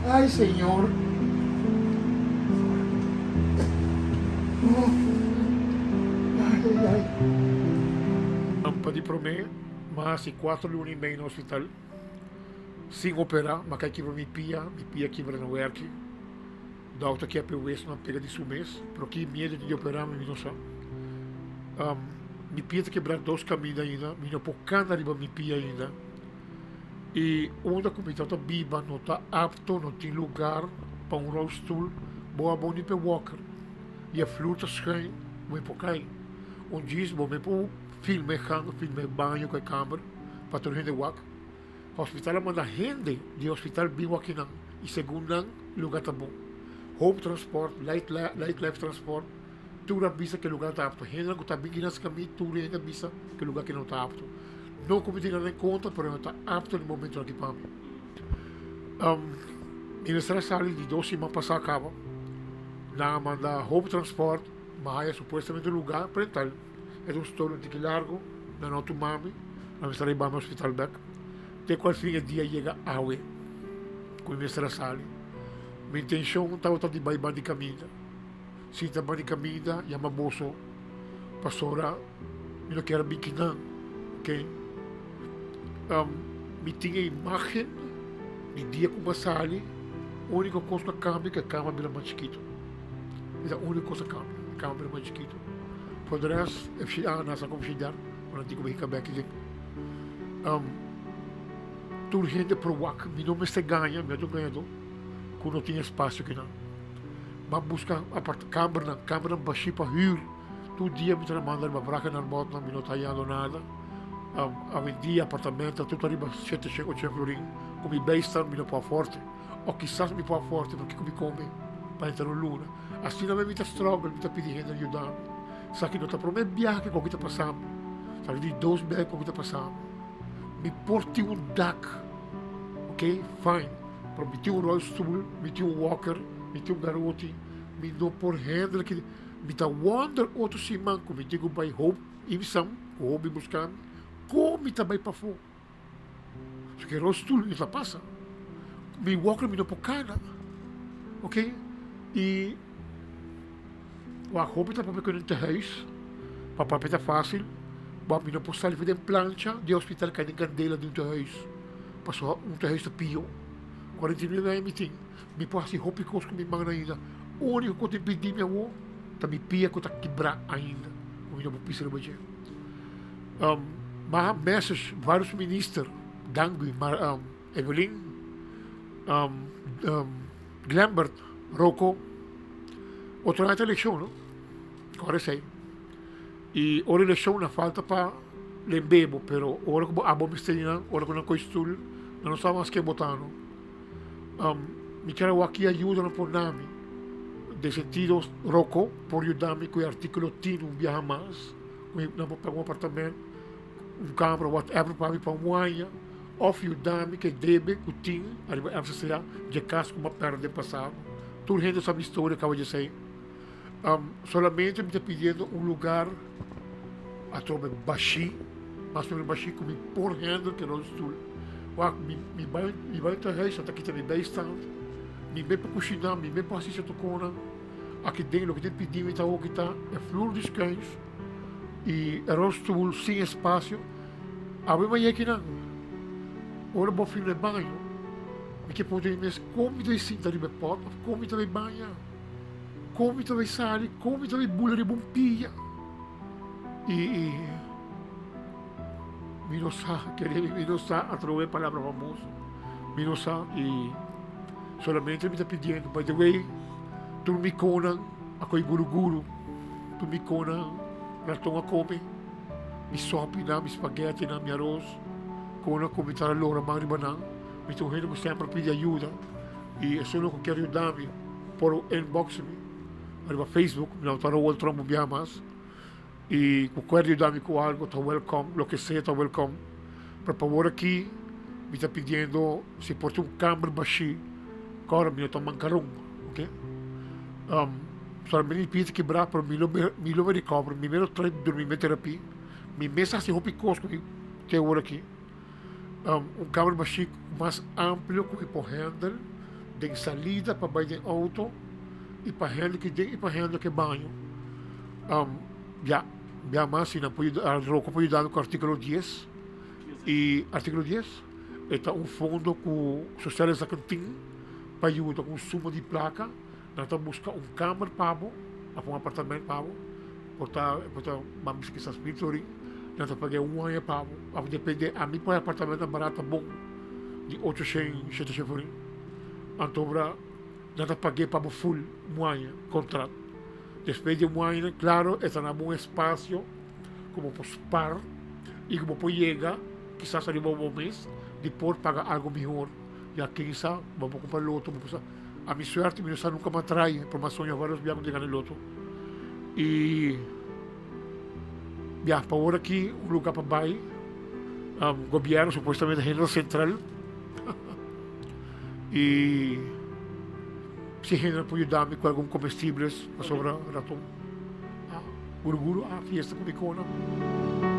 Ay, Señor. Oh, ay, ay, ay. Pedi para mim, mas 4 luni meio no hospital, sem operar, mas que quebra minha pia quebra no werk. Dokter que é para o não pega de mês, porque medo de operar, me não sabe. Minha pia está quebrar 2 caminhos ainda, me não pode cana riba minha pia ainda. E onde a comunidade biba não está apto, não tem lugar para rolstoel, boa bom para walker. E a fluta schijn, moet je kijken. Onde bom me po filme gang, filme banho com a câmera, para todo gente wak. Hospital manda gente de hospital biwa aqui não. E segundo lugar tá bom. Hope transport, light life transport, tudo avisa que lugar tá apto. Gente que tá bem que nas caminhos, tudo ainda avisa que lugar que não tá apto. Não como tirar em conta, porém não tá apto no momento aqui para mim. Ministra sali de 2 semanas passar acaba. Na manda Hope Transport, mas é supostamente lugar para entrar. É história de que largo, na nossa mami, na estar no hospital back. Até qual fim dia chega a aue, com a ministra sali. Minha intenção estava de baibar de caminho. Se está de caminho, já me bolso, pastora, eu não quero biquinan, ok? Me tinha imagem de dia com uma sali, a única coisa que cambia é que a cama vira mais chiquito. É a única coisa que cambia, a cama vira mais chiquito. Por o resto, eu nessa como chegar, quando eu digo que eu aqui, tudo gente para o WAC, meu nome se ganha, meu nome ganhando, quando não tinha espaço aqui não. Mas busca a câmera baixinha para rir, todo dia me manda uma braca na moto, não me não está nada. A vendia apartamento, tudo arriba 7, 8 florin, com mi bem-estar, me não pôr forte, ou quizás me pôr forte, porque me come para entrar no luna. Assim não me está struggle, me está pedindo ajuda. Sabe que não está para mim viagem com o que está passando. Sabe de 2 meses com o que está passando. Me porti DAC, ok? Fine. Pero me tinha rolstoel, me tinha walker, me tinha garoto, me não por handle, que me está wonder outro semana, me digo by hope, imsam, hope buscando, como me também para fora. Só que rolstoel não está passa. Me walker me não por cana, ok? E o hope está para me conectar huis, para está fácil. Mas não posso sair de plancha de hospital que tem candela de huis. Passou huis de pio. 49 anos me posso assim roupa com minha mãe ainda. O único que eu tenho pedido minha avó, tá me pia que eu tá quebrar ainda. Eu não vou pisar no banheiro. Mas meses vários ministros, Dangui, Evelyn, Glambert, Rocco, outra eleição, não? Agora sei. E ora eleição na falta para lembebo, pero ora que a bom mistério, ora que não coistul, não sabe mais que botar, não. Me quero aqui ajuda por nami, de sentido Rocco, por ajudar-me com o artigo tinha viaja mais, para um apartamento, câmara, whatever, para mim para um ano, ou ajudar-me que deve, que tinha, a FCA, de caso com uma perda de passado. Tudo gente sabe a história, acaba de dizer. Solamente me está pedindo um lugar a tropa baixinho, mas sobre baixinho como por handle que não estou. Me vai entrar reis, até aqui também bem stand, me vem para cozinhar, me vem para assistir a tocona. Aqui dentro, o que tem pedido, então, que está é flor dos cães e é rosto sem espaço. A mim vai aqui não. Ora, vou filho de banho. Me que pode ir, mas como de cinta de pot, como de banho. Come também sale, come também bula de bompia. E mi não sa, mi não sa, a trovar palavra famosa. Mi não sa, e solamente me está pedindo, by the way, tu me conan, ako guru-guru, tu me conan, na tonga come, mi sopi na, mi spaghetti na, mi arroz, conan come tara loro, magri banang, mi tu gente me sempre pede ajuda, e é só que quero ajudar-me, por inbox-me. Arriba Facebook, não está no outro trombo mais. E qualquer ajudar-me com algo, está welcome, o que seja, está welcome. Por favor, aqui, me está pedindo se pode um câmera baixinho, agora me está mancando, ok? Só me pede quebrar, para me lo recobre, me lo trai dormir em terapia, me mesa assim roupa cosco que tem agora aqui. Câmera baixinho mais amplo, com que pode handle, de salida para baixo do auto e para renda que banho. Já, já mais, se não pode, a Rocco pode dar com o artigo 10. E artigo 10 é um fundo com sociais da cantina para ajudar com suma de placa. Nós buscar câmara para um apartamento para vamos que essas pinturas. Nós pagar ano para depender. A mim, para apartamento barato bom de 800 700 então, nós paguei para full ano contrato. Depois de ano, claro, está em bom espaço, como para e como pode chegar, quizás ali um mês, depois pagar algo melhor. E aqui, quizás, vamos comprar loto. A minha sorte, minha sorte nunca me atrai, por uma sonha vários viagens de ganhar loto. E já, para agora aqui, um lugar para baixo, governo, supostamente, renda central. E se renda pode dar-me com alguns comestíveis para sobrar raton. Guru, a fiesta com Icona.